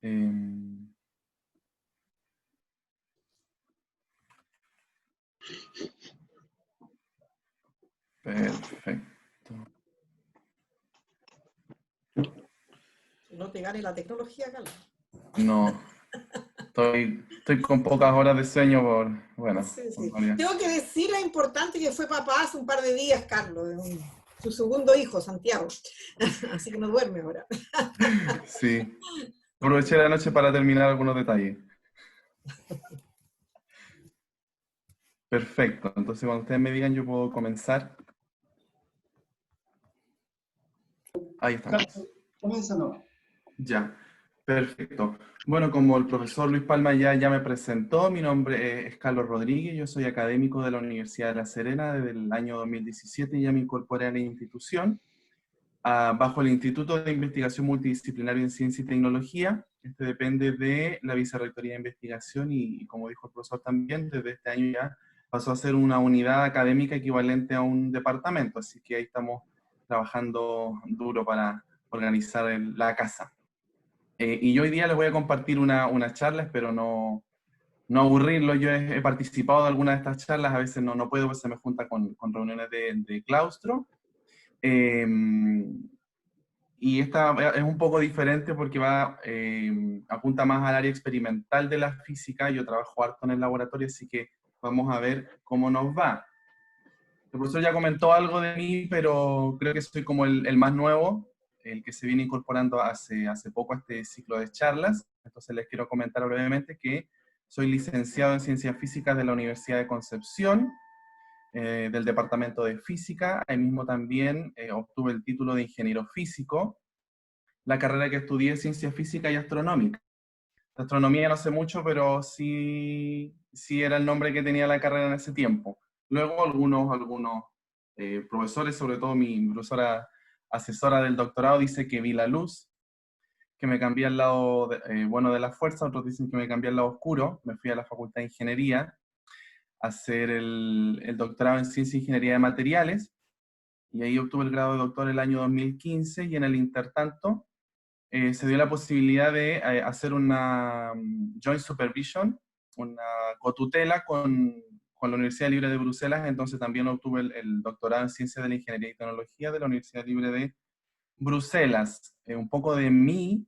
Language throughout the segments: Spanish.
Em, perfecto. No te gane la tecnología, Carlos. No, estoy con pocas horas de sueño bueno, Sí, por sí. varias. Tengo que decir lo importante que fue papá hace un par de días, Carlos, su segundo hijo, Santiago. Así que no duerme ahora. Sí, aproveché la noche para terminar algunos detalles. Perfecto, entonces cuando ustedes me digan yo puedo comenzar. Ahí estamos. Comienza nomás. Ya, perfecto. Bueno, como el profesor Luis Palma ya me presentó, mi nombre es Carlos Rodríguez, yo soy académico de la Universidad de La Serena desde el año 2017, ya me incorporé a la institución, bajo el Instituto de Investigación Multidisciplinaria en Ciencia y Tecnología. Este depende de la Vicerrectoría de Investigación y como dijo el profesor también, desde este año ya pasó a ser una unidad académica equivalente a un departamento, así que ahí estamos trabajando duro para organizar la casa. Y yo hoy día les voy a compartir una charla, espero no aburrirlo. Yo he participado de algunas de estas charlas, a veces no puedo, pues se me junta con reuniones de claustro. Eh, y esta es un poco diferente porque apunta más al área experimental de la física. Yo trabajo harto en el laboratorio, así que vamos a ver cómo nos va. El profesor ya comentó algo de mí, pero creo que soy como el más nuevo, el que se viene incorporando hace poco a este ciclo de charlas. Entonces les quiero comentar brevemente que soy licenciado en Ciencias Físicas de la Universidad de Concepción, del Departamento de Física. Ahí mismo también obtuve el título de Ingeniero Físico. La carrera que estudié es Ciencia Física y Astronómica. De astronomía no sé mucho, pero sí era el nombre que tenía la carrera en ese tiempo. Luego algunos profesores, sobre todo mi profesora asesora del doctorado, dice que vi la luz, que me cambié al lado bueno de la fuerza, otros dicen que me cambié al lado oscuro. Me fui a la Facultad de Ingeniería a hacer el doctorado en Ciencia e Ingeniería de Materiales, y ahí obtuve el grado de doctor el año 2015, y en el intertanto se dio la posibilidad de hacer una joint supervision, una cotutela con la Universidad Libre de Bruselas. Entonces también obtuve el doctorado en Ciencias de la Ingeniería y Tecnología de la Universidad Libre de Bruselas. Un poco de mí,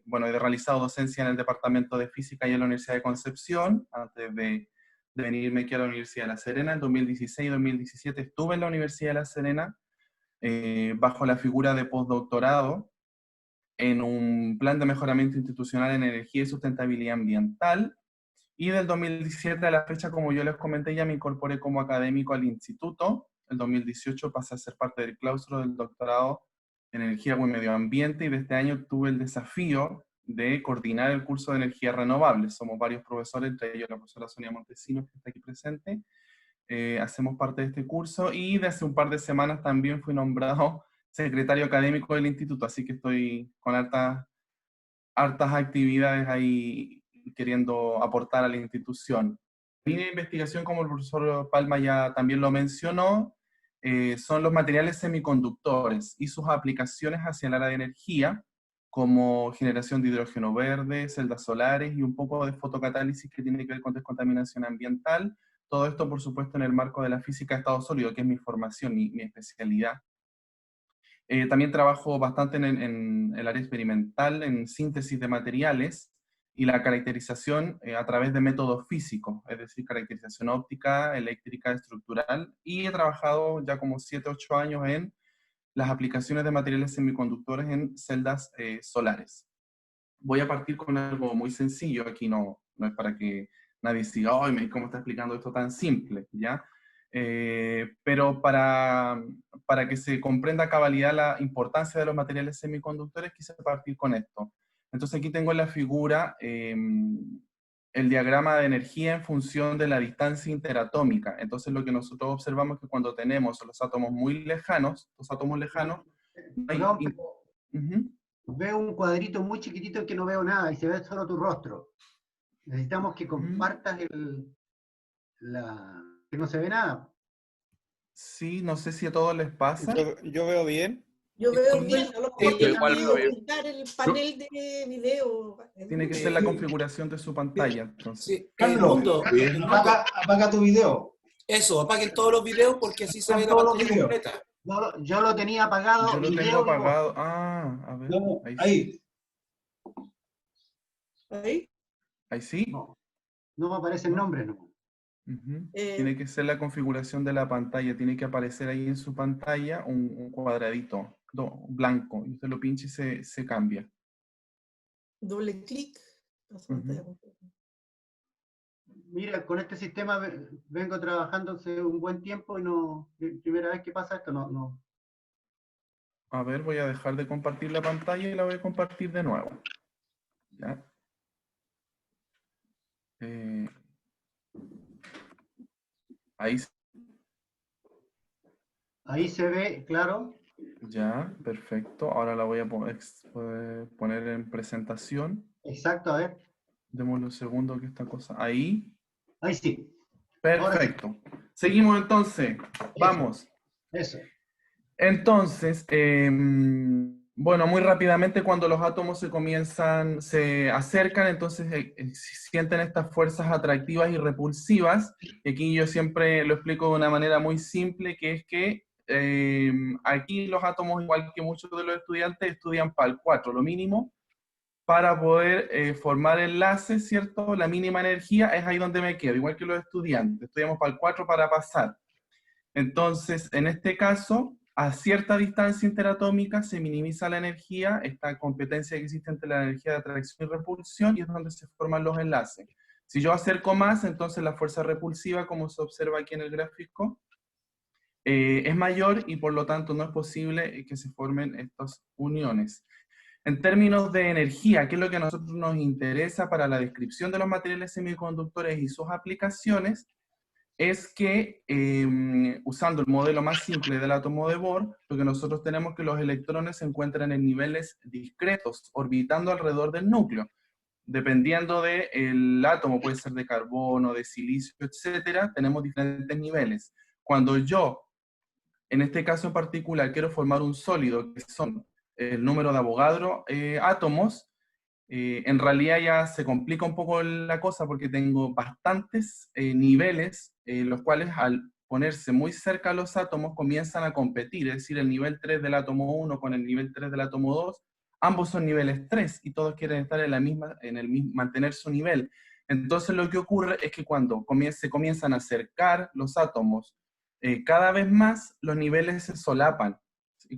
bueno, he realizado docencia en el Departamento de Física y en la Universidad de Concepción, antes de venirme aquí a la Universidad de La Serena. En 2016 y 2017 estuve en la Universidad de La Serena, bajo la figura de postdoctorado, en un plan de mejoramiento institucional en energía y sustentabilidad ambiental. Y del 2017 a la fecha, como yo les comenté, ya me incorporé como académico al instituto. El 2018 pasé a ser parte del claustro del doctorado en energía y medio ambiente, y de este año tuve el desafío de coordinar el curso de energías renovables. Somos varios profesores, entre ellos la profesora Sonia Montesinos, que está aquí presente. Hacemos parte de este curso, y de hace un par de semanas también fui nombrado secretario académico del instituto, así que estoy con hartas actividades ahí queriendo aportar a la institución. La línea de investigación, como el profesor Palma ya también lo mencionó, son los materiales semiconductores y sus aplicaciones hacia el área de energía, como generación de hidrógeno verde, celdas solares y un poco de fotocatálisis que tiene que ver con descontaminación ambiental. Todo esto, por supuesto, en el marco de la física de estado sólido, que es mi formación, mi especialidad. También trabajo bastante en el área experimental, en síntesis de materiales y la caracterización a través de métodos físicos, es decir, caracterización óptica, eléctrica, estructural, y he trabajado ya como 7, 8 años en las aplicaciones de materiales semiconductores en celdas solares. Voy a partir con algo muy sencillo, aquí no es para que nadie siga, ¡ay, cómo está explicando esto tan simple! ¿Ya? Pero para que se comprenda a cabalidad la importancia de los materiales semiconductores, quise partir con esto. Entonces aquí tengo en la figura el diagrama de energía en función de la distancia interatómica. Entonces lo que nosotros observamos es que cuando tenemos los átomos muy lejanos, no hay... Perdón, Ujú. veo un cuadrito muy chiquitito que no veo nada y se ve solo tu rostro. Necesitamos que compartas que no se ve nada. Sí, no sé si a todos les pasa. Yo veo bien. Yo veo bien, a lo mejor Yo igual tengo lo que veo. ocultar el panel de video. Tiene que ser la configuración de su pantalla, entonces. Sí, Carlos, apaga tu video. eso, apaguen todos los videos porque así se ve la Todos los pantalla videos. completa. Yo lo tenía apagado, Yo lo tengo video y voz. apagado. Ah, a ver. No, Ahí sí. ahí. Ahí. Ahí sí. No me aparece el nombre, no. Ujú. Tiene que ser la configuración de la pantalla. Tiene que aparecer ahí en su pantalla un cuadradito blanco. Y usted lo pincha y se cambia. Doble clic. Mira, con este sistema vengo trabajando hace un buen tiempo y no, primera vez que pasa esto, no. A ver, voy a dejar de compartir la pantalla y la voy a compartir de nuevo. ¿Ya? Ahí. Ahí se ve, claro. Ya, perfecto. Ahora la voy a poner en presentación. Exacto, a ver. Démosle un segundo que esta cosa. Ahí. Ahí sí. Perfecto. Seguimos entonces. Vamos. Eso. Entonces, bueno, muy rápidamente cuando los átomos se acercan, entonces sienten estas fuerzas atractivas y repulsivas. Y aquí yo siempre lo explico de una manera muy simple, que es que aquí los átomos, igual que muchos de los estudiantes, estudian PAL 4, lo mínimo, para poder formar enlaces, ¿cierto? La mínima energía es ahí donde me quedo, igual que los estudiantes. Estudiamos PAL 4 para pasar. Entonces, en este caso, a cierta distancia interatómica se minimiza la energía, esta competencia que existe entre la energía de atracción y repulsión, y es donde se forman los enlaces. Si yo acerco más, entonces la fuerza repulsiva, como se observa aquí en el gráfico, es mayor y por lo tanto no es posible que se formen estas uniones. En términos de energía, que es lo que a nosotros nos interesa para la descripción de los materiales semiconductores y sus aplicaciones, es que, usando el modelo más simple del átomo de Bohr, lo que nosotros tenemos es que los electrones se encuentran en niveles discretos, orbitando alrededor del núcleo. Dependiendo del átomo, puede ser de carbono, de silicio, etcétera, tenemos diferentes niveles. Cuando yo, en este caso en particular, quiero formar un sólido, que son el número de Avogadro átomos, en realidad ya se complica un poco la cosa porque tengo bastantes niveles, los cuales al ponerse muy cerca a los átomos comienzan a competir, es decir, el nivel 3 del átomo 1 con el nivel 3 del átomo 2, ambos son niveles 3 y todos quieren estar en mantener su nivel. Entonces lo que ocurre es que cuando se comienzan a acercar los átomos cada vez más, los niveles se solapan,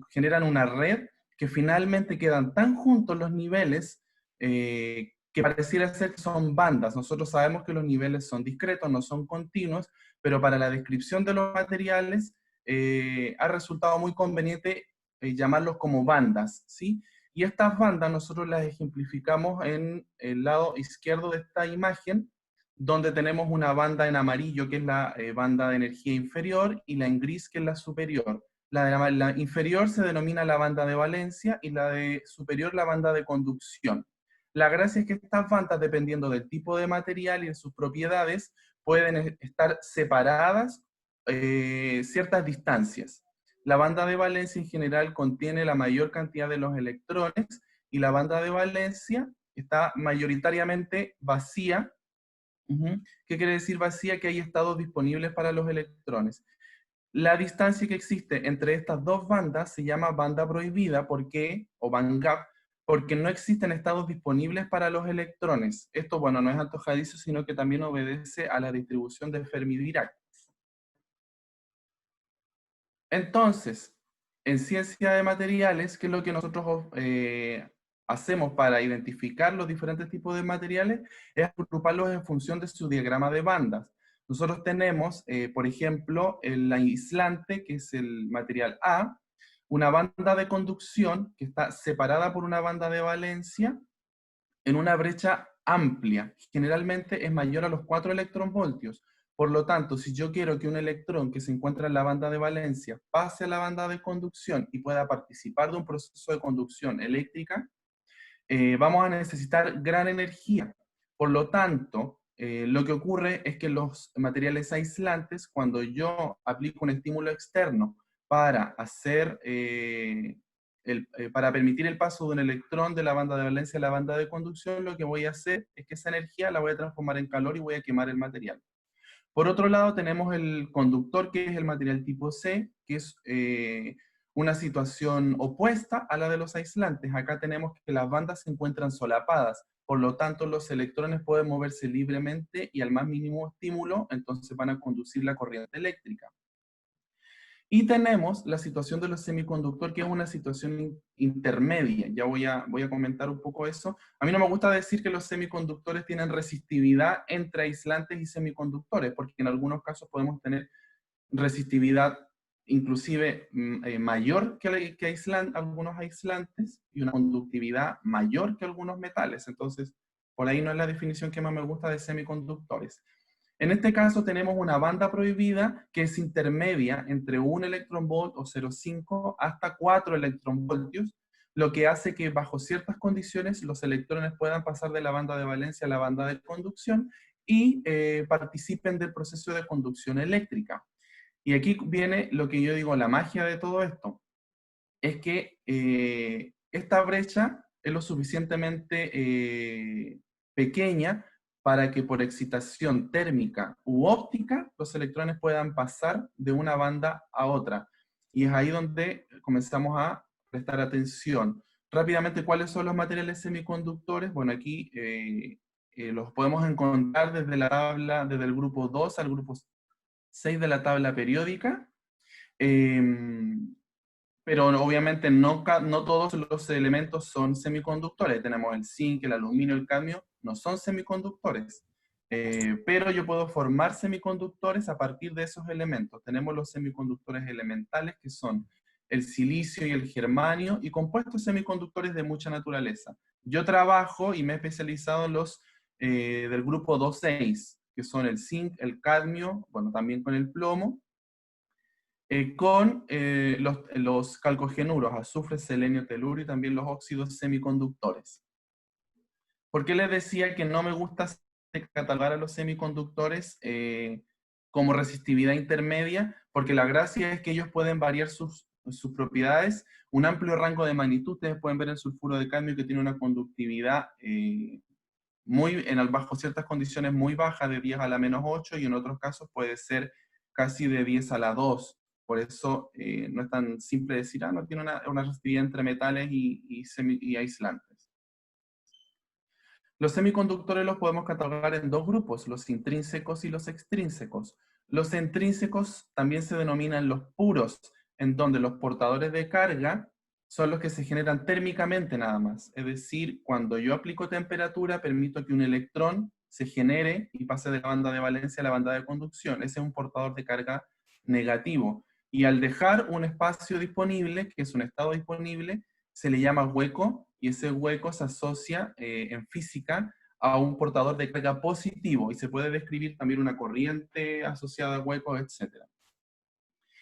generan una red que finalmente quedan tan juntos los niveles que pareciera ser que son bandas. Nosotros sabemos que los niveles son discretos, no son continuos, pero para la descripción de los materiales ha resultado muy conveniente llamarlos como bandas, ¿sí? Y estas bandas nosotros las ejemplificamos en el lado izquierdo de esta imagen, donde tenemos una banda en amarillo, que es la banda de energía inferior, y la en gris, que es la superior. La inferior se denomina la banda de valencia, y la de superior la banda de conducción. La gracia es que estas bandas, dependiendo del tipo de material y de sus propiedades, pueden estar separadas ciertas distancias. La banda de valencia en general contiene la mayor cantidad de los electrones, y la banda de valencia está mayoritariamente vacía. ¿Qué quiere decir vacía? Que hay estados disponibles para los electrones. La distancia que existe entre estas dos bandas se llama banda prohibida, ¿por qué? O band gap, porque no existen estados disponibles para los electrones. Esto, bueno, no es antojadizo, sino que también obedece a la distribución de Fermi-Dirac. Entonces, en ciencia de materiales, ¿qué es lo que nosotros hacemos para identificar los diferentes tipos de materiales? Es agruparlos en función de su diagrama de bandas. Nosotros tenemos, por ejemplo, el aislante, que es el material A, una banda de conducción que está separada por una banda de valencia en una brecha amplia. Generalmente es mayor a los 4 electronvoltios. Por lo tanto, si yo quiero que un electrón que se encuentra en la banda de valencia pase a la banda de conducción y pueda participar de un proceso de conducción eléctrica, vamos a necesitar gran energía. Por lo tanto, lo que ocurre es que los materiales aislantes, cuando yo aplico un estímulo externo para hacer para permitir el paso de un electrón de la banda de valencia a la banda de conducción, lo que voy a hacer es que esa energía la voy a transformar en calor y voy a quemar el material. Por otro lado, tenemos el conductor, que es el material tipo C, que es una situación opuesta a la de los aislantes. Acá tenemos que las bandas se encuentran solapadas, por lo tanto los electrones pueden moverse libremente y al más mínimo estímulo, entonces van a conducir la corriente eléctrica. Y tenemos la situación de los semiconductores, que es una situación intermedia. Ya voy a comentar un poco eso. A mí no me gusta decir que los semiconductores tienen resistividad entre aislantes y semiconductores, porque en algunos casos podemos tener resistividad inclusive mayor que algunos aislantes y una conductividad mayor que algunos metales. Entonces, por ahí no es la definición que más me gusta de semiconductores. En este caso tenemos una banda prohibida que es intermedia entre 1 electronvolt o 0,5 hasta 4 electronvoltios, lo que hace que bajo ciertas condiciones los electrones puedan pasar de la banda de valencia a la banda de conducción y participen del proceso de conducción eléctrica. Y aquí viene lo que yo digo, la magia de todo esto, es que esta brecha es lo suficientemente pequeña para que por excitación térmica u óptica los electrones puedan pasar de una banda a otra. Y es ahí donde comenzamos a prestar atención. Rápidamente, ¿cuáles son los materiales semiconductores? Bueno, aquí los podemos encontrar desde la tabla, desde el grupo 2 al grupo 6 de la tabla periódica. Pero obviamente no todos los elementos son semiconductores. Tenemos el zinc, el aluminio, el cadmio, no son semiconductores. Pero yo puedo formar semiconductores a partir de esos elementos. Tenemos los semiconductores elementales, que son el silicio y el germanio, y compuestos semiconductores de mucha naturaleza. Yo trabajo y me he especializado en los del grupo 2,6, que son el zinc, el cadmio, bueno, también con el plomo, con los calcogenuros, azufre, selenio, teluro y también los óxidos semiconductores. ¿Por qué les decía que no me gusta catalogar a los semiconductores como resistividad intermedia? Porque la gracia es que ellos pueden variar sus propiedades, un amplio rango de magnitud. Ustedes pueden ver el sulfuro de cadmio que tiene una conductividad bajo ciertas condiciones muy baja, de 10 a la menos 8, y en otros casos puede ser casi de 10 a la 2. Por eso no es tan simple decir, no tiene una resistividad entre metales y aislantes. Los semiconductores los podemos catalogar en dos grupos, los intrínsecos y los extrínsecos. Los intrínsecos también se denominan los puros, en donde los portadores de carga son los que se generan térmicamente nada más. Es decir, cuando yo aplico temperatura, permito que un electrón se genere y pase de la banda de valencia a la banda de conducción. Ese es un portador de carga negativo. Y al dejar un espacio disponible, que es un estado disponible, se le llama hueco, y ese hueco se asocia en física a un portador de carga positivo, y se puede describir también una corriente asociada a huecos, etc.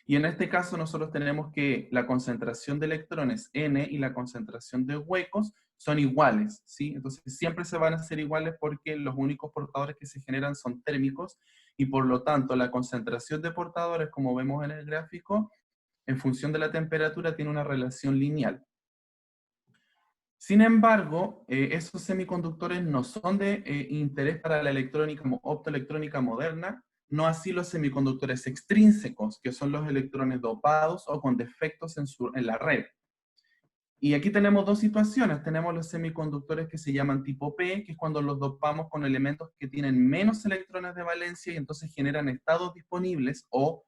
Y en este caso nosotros tenemos que la concentración de electrones N y la concentración de huecos son iguales, ¿sí? Entonces siempre se van a hacer iguales porque los únicos portadores que se generan son térmicos, y por lo tanto la concentración de portadores, como vemos en el gráfico, en función de la temperatura tiene una relación lineal. Sin embargo, esos semiconductores no son de interés para la electrónica optoelectrónica moderna, no así los semiconductores extrínsecos, que son los electrones dopados o con defectos en la red. Y aquí tenemos dos situaciones. Tenemos los semiconductores que se llaman tipo P, que es cuando los dopamos con elementos que tienen menos electrones de valencia y entonces generan estados disponibles o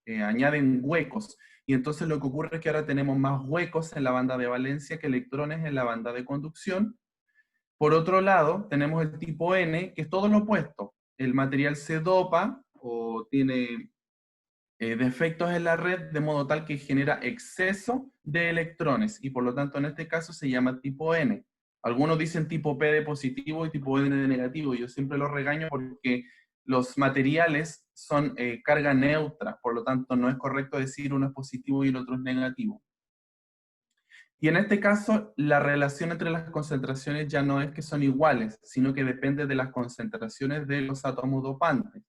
añaden huecos. Y entonces lo que ocurre es que ahora tenemos más huecos en la banda de valencia que electrones en la banda de conducción. Por otro lado, tenemos el tipo N, que es todo lo opuesto. El material se dopa o tiene defectos en la red de modo tal que genera exceso de electrones, y por lo tanto en este caso se llama tipo N. Algunos dicen tipo P de positivo y tipo N de negativo. Yo siempre los regaño porque los materiales son carga neutra, por lo tanto no es correcto decir uno es positivo y el otro es negativo. Y en este caso, la relación entre las concentraciones ya no es que son iguales, sino que depende de las concentraciones de los átomos dopantes.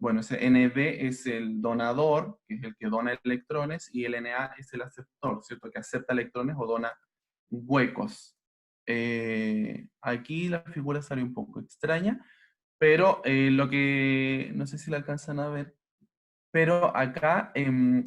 Bueno, ese ND es el donador, que es el que dona electrones, y el Na es el aceptor, ¿cierto? Que acepta electrones o dona huecos. Aquí la figura sale un poco extraña, pero lo que, no sé si la alcanzan a ver, pero acá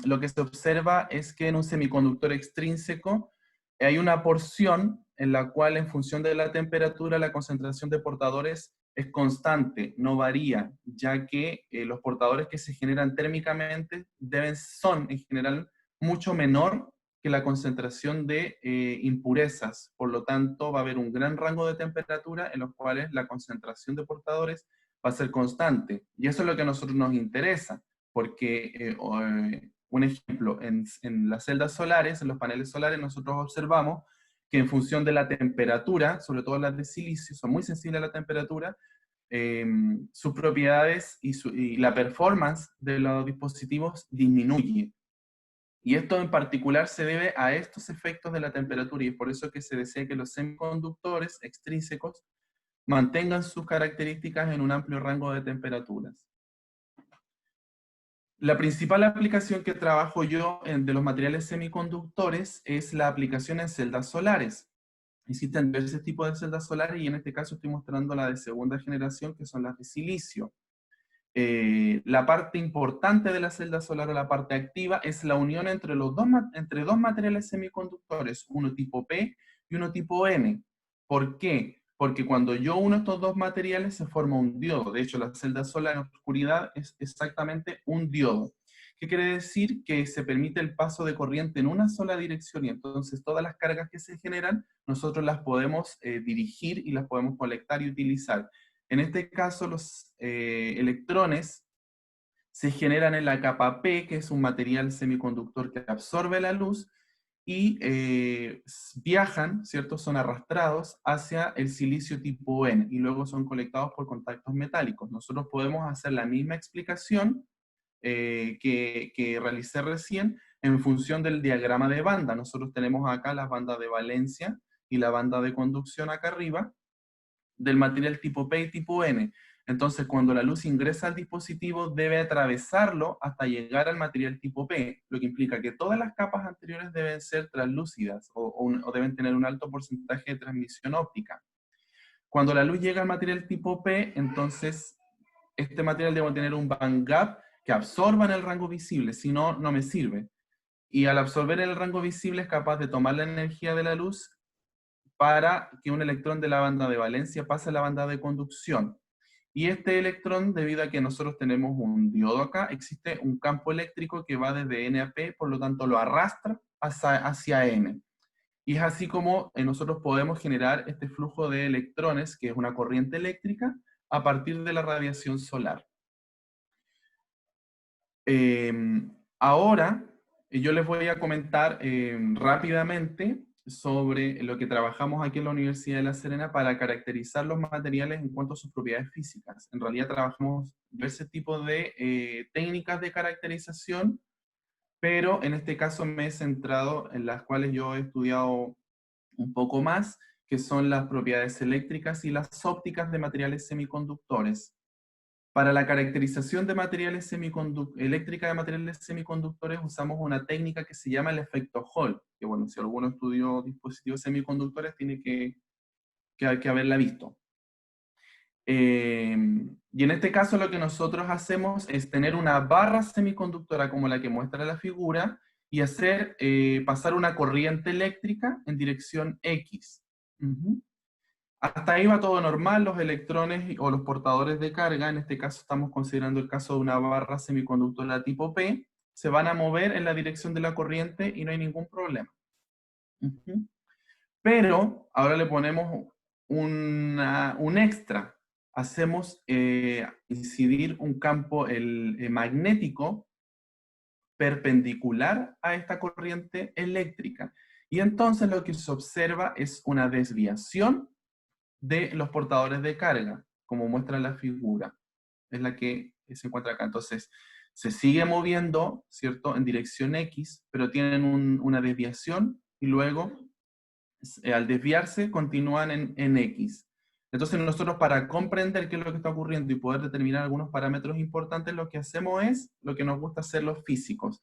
lo que se observa es que en un semiconductor extrínseco hay una porción en la cual en función de la temperatura la concentración de portadores es constante, no varía, ya que los portadores que se generan térmicamente son en general mucho menor que la concentración de impurezas. Por lo tanto, va a haber un gran rango de temperatura en los cuales la concentración de portadores va a ser constante. Y eso es lo que a nosotros nos interesa, porque un ejemplo, en las celdas solares, en los paneles solares, nosotros observamos que en función de la temperatura, sobre todo las de silicio, son muy sensibles a la temperatura, sus propiedades y la performance de los dispositivos disminuye. Y esto en particular se debe a estos efectos de la temperatura, y es por eso que se desea que los semiconductores extrínsecos mantengan sus características en un amplio rango de temperaturas. La principal aplicación que trabajo yo de los materiales semiconductores es la aplicación en celdas solares. Existen diversos tipos de celdas solares y en este caso estoy mostrando la de segunda generación, que son las de silicio. La parte importante de la celda solar o la parte activa es la unión entre dos materiales semiconductores, uno tipo P y uno tipo N. ¿Por qué? Porque cuando yo uno estos dos materiales se forma un diodo. De hecho, la celda solar en oscuridad es exactamente un diodo. ¿Qué quiere decir? Que se permite el paso de corriente en una sola dirección y entonces todas las cargas que se generan nosotros las podemos dirigir y las podemos colectar y utilizar. En este caso, los electrones se generan en la capa P, que es un material semiconductor que absorbe la luz, y viajan, ¿cierto? Son arrastrados hacia el silicio tipo N, y luego son colectados por contactos metálicos. Nosotros podemos hacer la misma explicación que realicé recién en función del diagrama de banda. Nosotros tenemos acá las bandas de valencia y la banda de conducción acá arriba, del material tipo P y tipo N. Entonces, cuando la luz ingresa al dispositivo, debe atravesarlo hasta llegar al material tipo P, lo que implica que todas las capas anteriores deben ser translúcidas o deben tener un alto porcentaje de transmisión óptica. Cuando la luz llega al material tipo P, entonces este material debe tener un bandgap que absorba en el rango visible, si no, no me sirve. Y al absorber en el rango visible es capaz de tomar la energía de la luz para que un electrón de la banda de valencia pase a la banda de conducción. Y este electrón, debido a que nosotros tenemos un diodo acá, existe un campo eléctrico que va desde N a P, por lo tanto lo arrastra hacia N. Y es así como nosotros podemos generar este flujo de electrones, que es una corriente eléctrica, a partir de la radiación solar. Ahora, yo les voy a comentar rápidamente sobre lo que trabajamos aquí en la Universidad de La Serena para caracterizar los materiales en cuanto a sus propiedades físicas. En realidad trabajamos diversos tipos de técnicas de caracterización, pero en este caso me he centrado en las cuales yo he estudiado un poco más, que son las propiedades eléctricas y las ópticas de materiales semiconductores. Para la caracterización de materiales eléctrica de materiales semiconductores usamos una técnica que se llama el efecto Hall, que bueno, si alguno estudió dispositivos semiconductores tiene que haberla visto. Y en este caso lo que nosotros hacemos es tener una barra semiconductora como la que muestra la figura y hacer pasar una corriente eléctrica en dirección X. Hasta ahí va todo normal, los electrones o los portadores de carga, en este caso estamos considerando el caso de una barra semiconductora tipo P, se van a mover en la dirección de la corriente y no hay ningún problema. Pero ahora le ponemos un extra. Hacemos incidir un campo magnético perpendicular a esta corriente eléctrica. Y entonces lo que se observa es una desviación de los portadores de carga, como muestra la figura. Es la que se encuentra acá. Entonces, se sigue moviendo, ¿cierto?, en dirección X, pero tienen una desviación y luego, al desviarse, continúan en X. Entonces nosotros, para comprender qué es lo que está ocurriendo y poder determinar algunos parámetros importantes, lo que hacemos es lo que nos gusta hacer los físicos,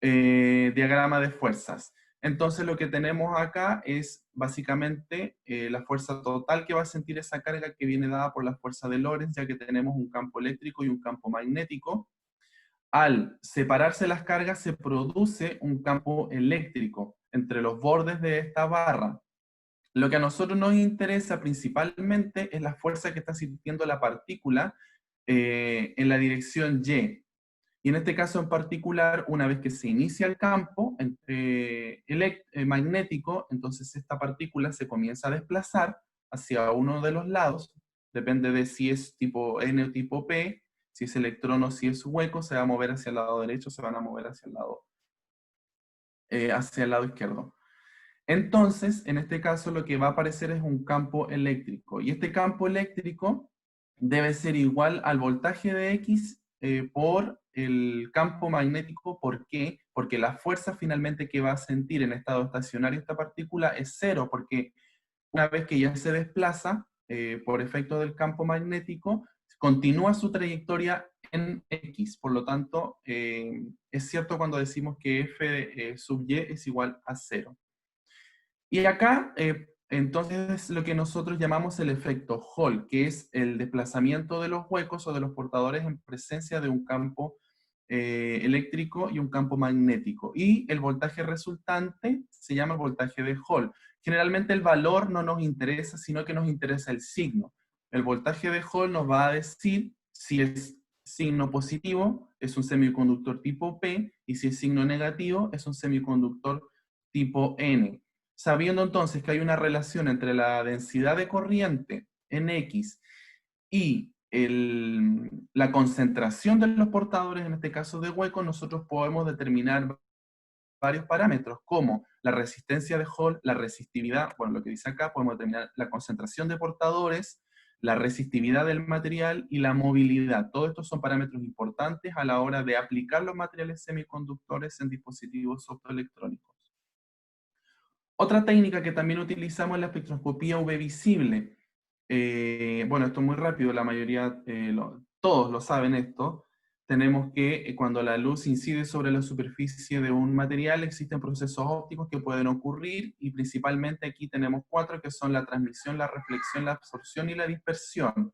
diagrama de fuerzas. Entonces lo que tenemos acá es básicamente la fuerza total que va a sentir esa carga, que viene dada por la fuerza de Lorentz, ya que tenemos un campo eléctrico y un campo magnético. Al separarse las cargas se produce un campo eléctrico entre los bordes de esta barra. Lo que a nosotros nos interesa principalmente es la fuerza que está sintiendo la partícula en la dirección Y. Y en este caso en particular, una vez que se inicia el campo magnético, entonces esta partícula se comienza a desplazar hacia uno de los lados, depende de si es tipo N o tipo P, si es electrón o si es hueco, se va a mover hacia el lado derecho, se van a mover hacia el lado izquierdo. Entonces, en este caso lo que va a aparecer es un campo eléctrico, y este campo eléctrico debe ser igual al voltaje de X por el campo magnético. ¿Por qué? Porque la fuerza finalmente que va a sentir en estado estacionario esta partícula es cero, porque una vez que ya se desplaza por efecto del campo magnético, continúa su trayectoria en X. Por lo tanto, es cierto cuando decimos que F sub Y es igual a cero. Y acá, entonces, lo que nosotros llamamos el efecto Hall, que es el desplazamiento de los huecos o de los portadores en presencia de un campo eléctrico y un campo magnético. Y el voltaje resultante se llama el voltaje de Hall. Generalmente el valor no nos interesa, sino que nos interesa el signo. El voltaje de Hall nos va a decir si es signo positivo, es un semiconductor tipo P, y si es signo negativo, es un semiconductor tipo N. Sabiendo entonces que hay una relación entre la densidad de corriente en X y la concentración de los portadores, en este caso de hueco, nosotros podemos determinar varios parámetros, como la resistencia de Hall, la resistividad, bueno, lo que dice acá, podemos determinar la concentración de portadores, la resistividad del material y la movilidad. Todos estos son parámetros importantes a la hora de aplicar los materiales semiconductores en dispositivos optoelectrónicos. Otra técnica que también utilizamos es la espectroscopía UV visible. Bueno, esto es muy rápido, la mayoría, todos lo saben esto. Tenemos que cuando la luz incide sobre la superficie de un material, existen procesos ópticos que pueden ocurrir, y principalmente aquí tenemos 4, que son la transmisión, la reflexión, la absorción y la dispersión.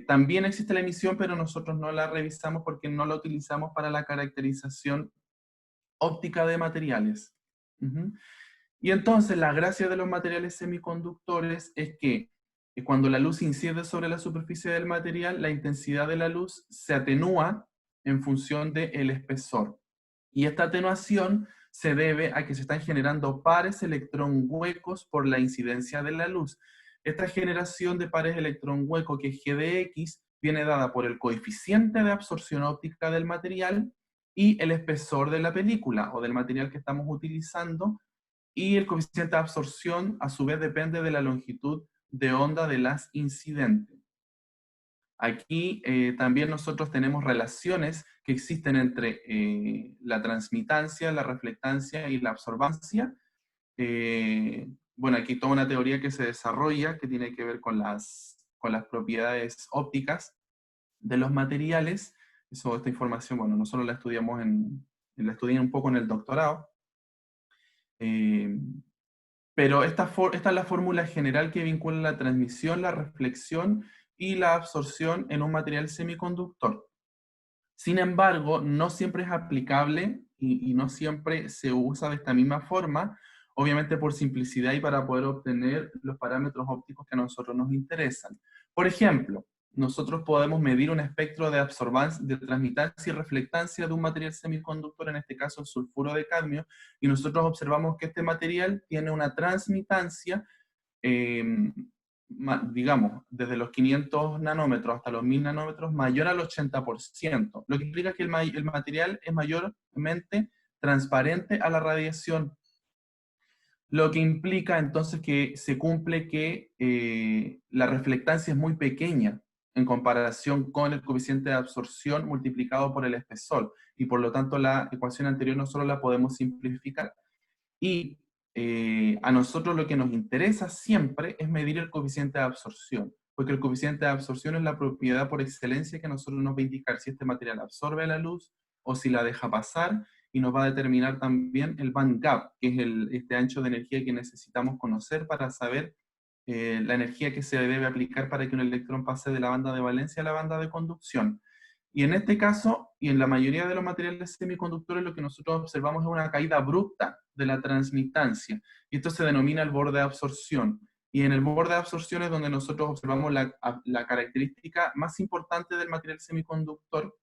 También existe la emisión, pero nosotros no la revisamos porque no la utilizamos para la caracterización óptica de materiales. Y entonces la gracia de los materiales semiconductores es que cuando la luz incide sobre la superficie del material, la intensidad de la luz se atenúa en función del espesor. Y esta atenuación se debe a que se están generando pares electrón huecos por la incidencia de la luz. Esta generación de pares electrón hueco, que es G de X, viene dada por el coeficiente de absorción óptica del material y el espesor de la película o del material que estamos utilizando, y el coeficiente de absorción a su vez depende de la longitud de onda de las incidentes. Aquí también nosotros tenemos relaciones que existen entre la transmitancia, la reflectancia y la absorbancia. Bueno, aquí toda una teoría que se desarrolla que tiene que ver con las propiedades ópticas de los materiales. Esta información, bueno, nosotros la estudiamos la estudié un poco en el doctorado. Pero esta es la fórmula general que vincula la transmisión, la reflexión y la absorción en un material semiconductor. Sin embargo, no siempre es aplicable y no siempre se usa de esta misma forma, obviamente por simplicidad y para poder obtener los parámetros ópticos que a nosotros nos interesan. Por ejemplo, nosotros podemos medir un espectro de absorbancia, de transmitancia y reflectancia de un material semiconductor, en este caso el sulfuro de cadmio, y nosotros observamos que este material tiene una transmitancia, digamos, desde los 500 nanómetros hasta los 1000 nanómetros, mayor al 80%, lo que implica que el material es mayormente transparente a la radiación, lo que implica entonces que se cumple que la reflectancia es muy pequeña en comparación con el coeficiente de absorción multiplicado por el espesor, y por lo tanto la ecuación anterior nosotros la podemos simplificar. Y a nosotros lo que nos interesa siempre es medir el coeficiente de absorción, porque el coeficiente de absorción es la propiedad por excelencia que a nosotros nos va a indicar si este material absorbe la luz o si la deja pasar, y nos va a determinar también el band gap, que es este ancho de energía que necesitamos conocer para saber la energía que se debe aplicar para que un electrón pase de la banda de valencia a la banda de conducción. Y en este caso, y en la mayoría de los materiales semiconductores, lo que nosotros observamos es una caída abrupta de la transmitancia, y esto se denomina el borde de absorción. Y en el borde de absorción es donde nosotros observamos la característica más importante del material semiconductor,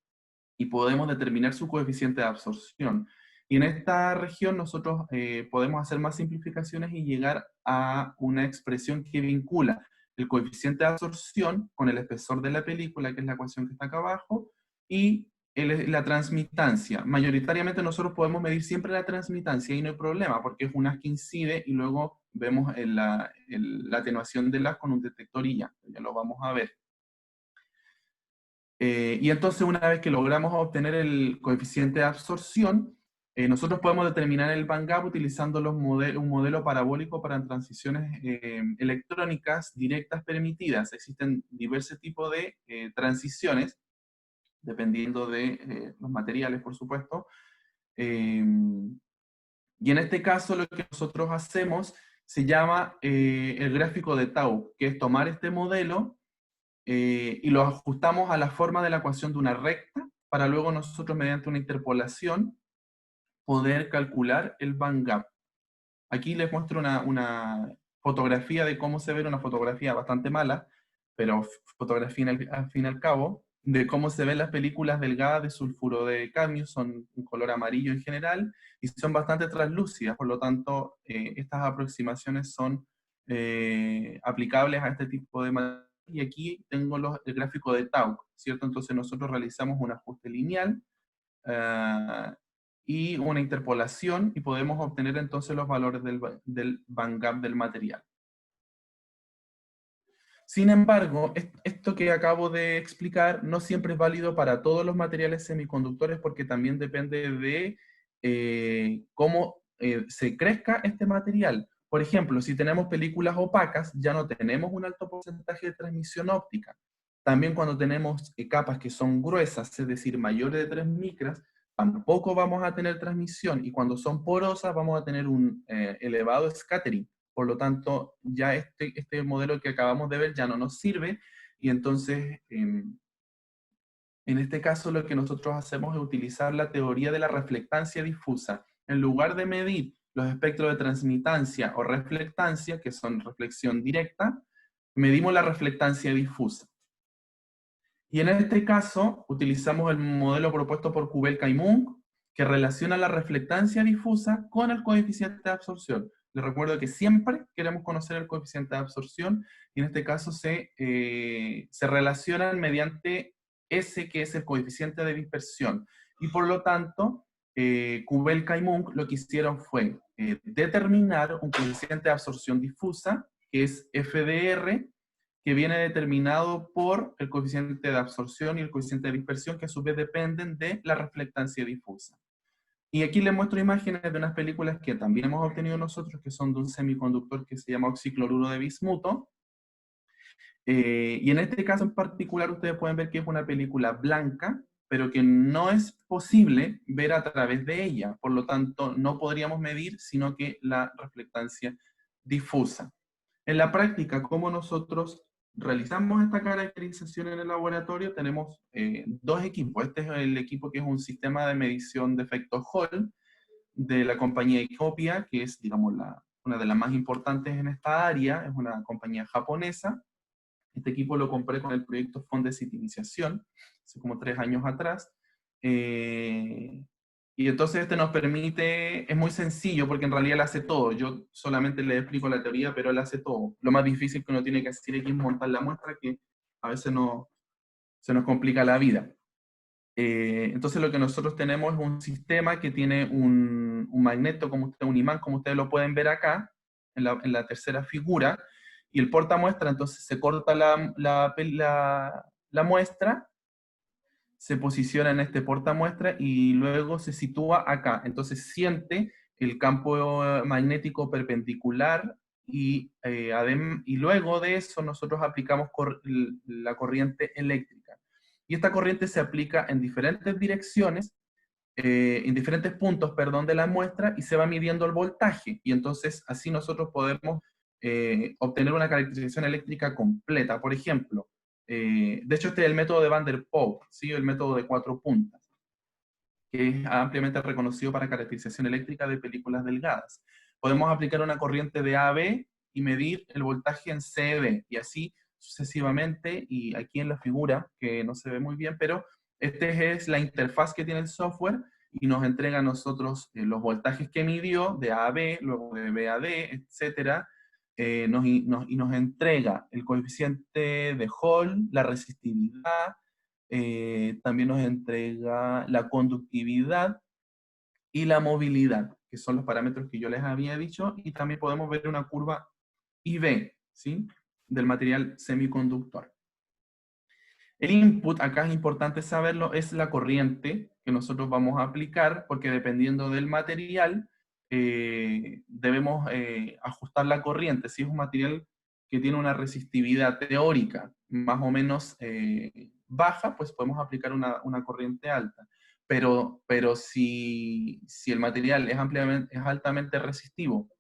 y podemos determinar su coeficiente de absorción. Y en esta región nosotros podemos hacer más simplificaciones y llegar a una expresión que vincula el coeficiente de absorción con el espesor de la película, que es la ecuación que está acá abajo, y la transmitancia. Mayoritariamente nosotros podemos medir siempre la transmitancia y no hay problema, porque es un haz que incide y luego vemos la atenuación del haz con un detector y ya lo vamos a ver. Y entonces una vez que logramos obtener el coeficiente de absorción, nosotros podemos determinar el band gap utilizando un modelo parabólico para transiciones electrónicas directas permitidas. Existen diversos tipos de transiciones, dependiendo de los materiales, por supuesto. Y en este caso lo que nosotros hacemos se llama el gráfico de Tau, que es tomar este modelo y lo ajustamos a la forma de la ecuación de una recta, para luego nosotros mediante una interpolación poder calcular el band gap. Aquí les muestro una fotografía de cómo se ve, una fotografía bastante mala, pero fotografía al fin y al cabo, de cómo se ven las películas delgadas de sulfuro de cadmio, son un color amarillo en general, y son bastante translúcidas, por lo tanto, estas aproximaciones son aplicables a este tipo de material. Y aquí tengo el gráfico de Tau, ¿cierto? Entonces nosotros realizamos un ajuste lineal y una interpolación, y podemos obtener entonces los valores del band gap del material. Sin embargo, esto que acabo de explicar no siempre es válido para todos los materiales semiconductores, porque también depende de cómo se crezca este material. Por ejemplo, si tenemos películas opacas, ya no tenemos un alto porcentaje de transmisión óptica. También cuando tenemos capas que son gruesas, es decir, mayores de 3 micras, tampoco vamos a tener transmisión, y cuando son porosas vamos a tener un elevado scattering. Por lo tanto, ya este modelo que acabamos de ver ya no nos sirve, y entonces, en este caso, lo que nosotros hacemos es utilizar la teoría de la reflectancia difusa. En lugar de medir los espectros de transmitancia o reflectancia, que son reflexión directa, medimos la reflectancia difusa. Y en este caso, utilizamos el modelo propuesto por Kubelka y Munk, que relaciona la reflectancia difusa con el coeficiente de absorción. Les recuerdo que siempre queremos conocer el coeficiente de absorción, y en este caso se relacionan mediante S, que es el coeficiente de dispersión. Y por lo tanto, Kubelka y Munk lo que hicieron fue determinar un coeficiente de absorción difusa, que es FDR, que viene determinado por el coeficiente de absorción y el coeficiente de dispersión, que a su vez dependen de la reflectancia difusa. Y aquí les muestro imágenes de unas películas que también hemos obtenido nosotros, que son de un semiconductor que se llama oxicloruro de bismuto. Y en este caso en particular ustedes pueden ver que es una película blanca, pero que no es posible ver a través de ella. Por lo tanto, no podríamos medir sino que la reflectancia difusa. En la práctica, ¿cómo nosotros realizamos esta caracterización en el laboratorio? Tenemos dos equipos. Este es el equipo que es un sistema de medición de efecto Hall de la compañía Icopia, que es, digamos, una de las más importantes en esta área. Es una compañía japonesa. Este equipo lo compré con el proyecto Fondesit Iniciación, hace como 3 años atrás. Y entonces este nos permite, es muy sencillo porque en realidad él hace todo. Yo solamente le explico la teoría, pero él hace todo. Lo más difícil que uno tiene que hacer es montar la muestra, que a veces se nos complica la vida. Entonces lo que nosotros tenemos es un sistema que tiene un magneto, un imán, como ustedes lo pueden ver acá, en la tercera figura, y el portamuestra. Entonces se corta la muestra, se posiciona en este portamuestra y luego se sitúa acá. Entonces siente el campo magnético perpendicular y luego de eso nosotros aplicamos la corriente eléctrica. Y esta corriente se aplica en diferentes direcciones, en diferentes puntos, perdón, de la muestra, y se va midiendo el voltaje. Y entonces así nosotros podemos obtener una caracterización eléctrica completa. Por ejemplo, de hecho este es el método de Van der Pol, ¿sí? El método de 4 puntas, que es ampliamente reconocido para caracterización eléctrica de películas delgadas. Podemos aplicar una corriente de A a B y medir el voltaje en CB, y así sucesivamente, y aquí en la figura, que no se ve muy bien, pero esta es la interfaz que tiene el software, y nos entrega a nosotros los voltajes que midió de A a B, luego de B a D, etc. Y nos entrega el coeficiente de Hall, la resistividad, también nos entrega la conductividad y la movilidad, que son los parámetros que yo les había dicho, y también podemos ver una curva IV, ¿sí? Del material semiconductor. El input, acá es importante saberlo, es la corriente que nosotros vamos a aplicar, porque dependiendo del material, debemos ajustar la corriente. Si es un material que tiene una resistividad teórica más o menos baja, pues podemos aplicar una corriente alta. Pero si el material es altamente resistivo,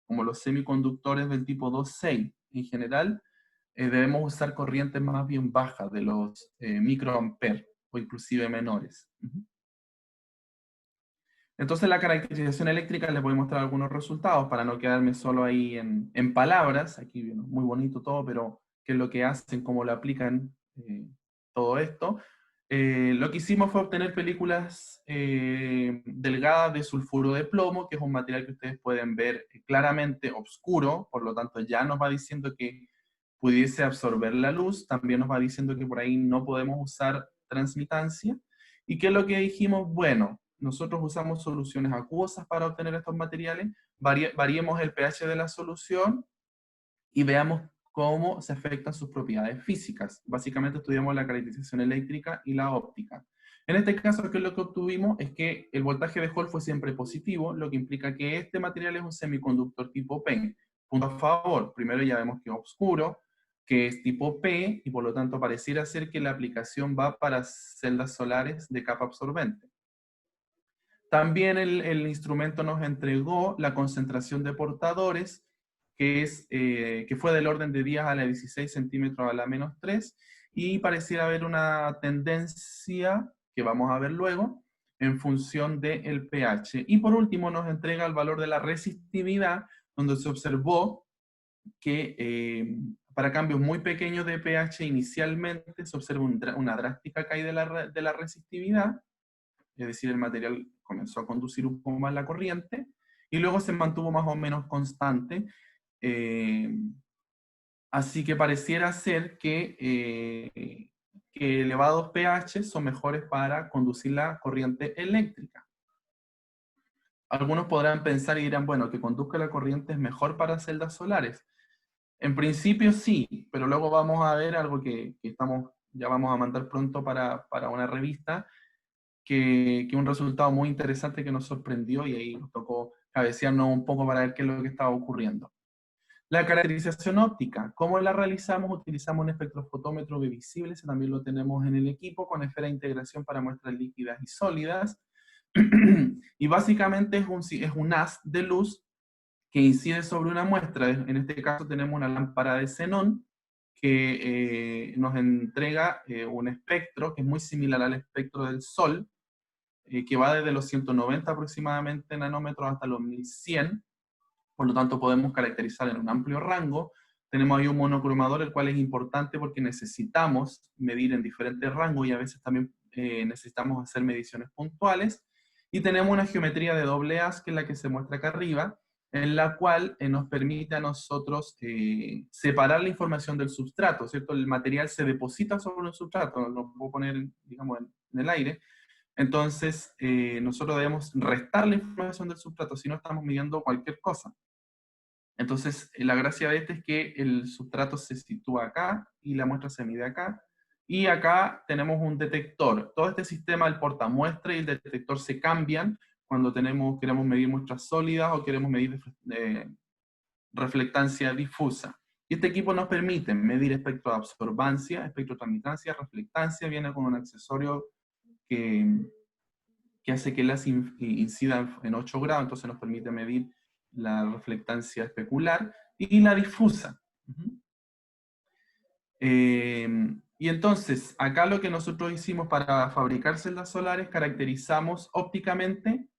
como los semiconductores del tipo 2.6 en general, debemos usar corrientes más bien bajas, de los microamperes, o inclusive menores. Entonces la caracterización eléctrica les voy a mostrar algunos resultados para no quedarme solo ahí en palabras. Aquí muy bonito todo, pero qué es lo que hacen, cómo lo aplican, todo esto. Lo que hicimos fue obtener películas delgadas de sulfuro de plomo, que es un material que ustedes pueden ver claramente oscuro, por lo tanto ya nos va diciendo que pudiese absorber la luz, también nos va diciendo que por ahí no podemos usar transmitancia. ¿Y qué es lo que dijimos? Bueno, nosotros usamos soluciones acuosas para obtener estos materiales, variemos el pH de la solución y veamos cómo se afectan sus propiedades físicas. Básicamente estudiamos la caracterización eléctrica y la óptica. En este caso, ¿qué es lo que obtuvimos? Es que el voltaje de Hall fue siempre positivo, lo que implica que este material es un semiconductor tipo P. Punto a favor, primero ya vemos que es oscuro, que es tipo P, y por lo tanto pareciera ser que la aplicación va para celdas solares de capa absorbente. También el instrumento nos entregó la concentración de portadores, que fue del orden de 10 a la 16 centímetros a la menos 3, y pareciera haber una tendencia, que vamos a ver luego, en función del pH. Y por último nos entrega el valor de la resistividad, donde se observó que para cambios muy pequeños de pH inicialmente se observa una drástica caída de la resistividad, es decir, el material comenzó a conducir un poco más la corriente, y luego se mantuvo más o menos constante. Así que pareciera ser que elevados pH son mejores para conducir la corriente eléctrica. Algunos podrán pensar y dirán, bueno, que conduzca la corriente es mejor para celdas solares. En principio sí, pero luego vamos a ver algo que ya vamos a mandar pronto para una revista, que un resultado muy interesante que nos sorprendió, y ahí nos tocó cabecearnos un poco para ver qué es lo que estaba ocurriendo. La caracterización óptica, ¿cómo la realizamos? Utilizamos un espectrofotómetro visible, ese también lo tenemos en el equipo, con esfera de integración para muestras líquidas y sólidas. Y básicamente es un haz de luz que incide sobre una muestra. En este caso tenemos una lámpara de xenón que nos entrega un espectro que es muy similar al espectro del Sol, que va desde los 190 aproximadamente nanómetros hasta los 1100. Por lo tanto podemos caracterizar en un amplio rango. Tenemos ahí un monocromador, el cual es importante porque necesitamos medir en diferentes rangos, y a veces también necesitamos hacer mediciones puntuales. Y tenemos una geometría de doble haz, que es la que se muestra acá arriba, en la cual nos permite a nosotros separar la información del substrato, ¿cierto? El material se deposita sobre un substrato, lo puedo poner, digamos, en el aire. Entonces, nosotros debemos restar la información del substrato, si no estamos midiendo cualquier cosa. Entonces, la gracia de este es que el substrato se sitúa acá, y la muestra se mide acá, y acá tenemos un detector. Todo este sistema, el portamuestra y el detector, se cambian cuando queremos medir muestras sólidas o queremos medir reflectancia difusa. Y este equipo nos permite medir espectro de absorbancia, espectro de transmitancia, reflectancia, viene con un accesorio que hace que las incida en 8 grados, entonces nos permite medir la reflectancia especular y la difusa. Y entonces, acá lo que nosotros hicimos para fabricar celdas solares, caracterizamos ópticamente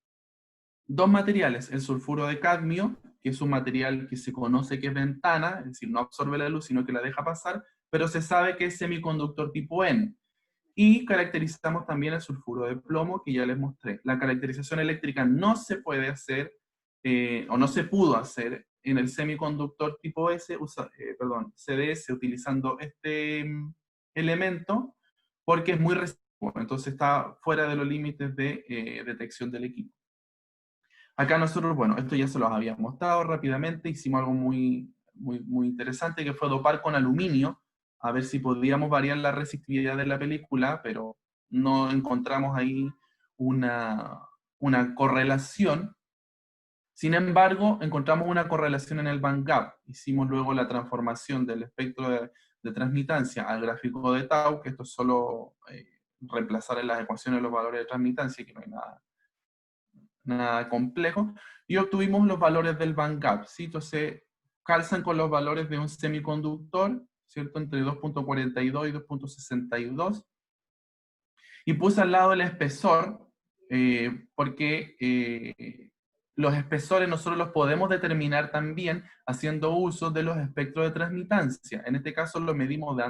dos materiales, el sulfuro de cadmio, que es un material que se conoce que es ventana, es decir, no absorbe la luz, sino que la deja pasar, pero se sabe que es semiconductor tipo N. Y caracterizamos también el sulfuro de plomo, que ya les mostré. La caracterización eléctrica no se puede hacer, o no se pudo hacer, en el semiconductor tipo CDS, utilizando este elemento, porque es muy residuo, entonces está fuera de los límites de detección del equipo. Acá nosotros, bueno, esto ya se los había mostrado rápidamente, hicimos algo muy interesante, que fue dopar con aluminio, a ver si podíamos variar la resistividad de la película, pero no encontramos ahí una correlación. Sin embargo, encontramos una correlación en el bandgap. Hicimos luego la transformación del espectro de transmitancia al gráfico de tau, que esto es solo reemplazar en las ecuaciones los valores de transmitancia, que no hay nada complejo, y obtuvimos los valores del bandgap, ¿sí? Entonces, calzan con los valores de un semiconductor, ¿cierto? Entre 2.42 y 2.62. Y puse al lado el espesor, porque los espesores nosotros los podemos determinar también haciendo uso de los espectros de transmitancia. En este caso lo medimos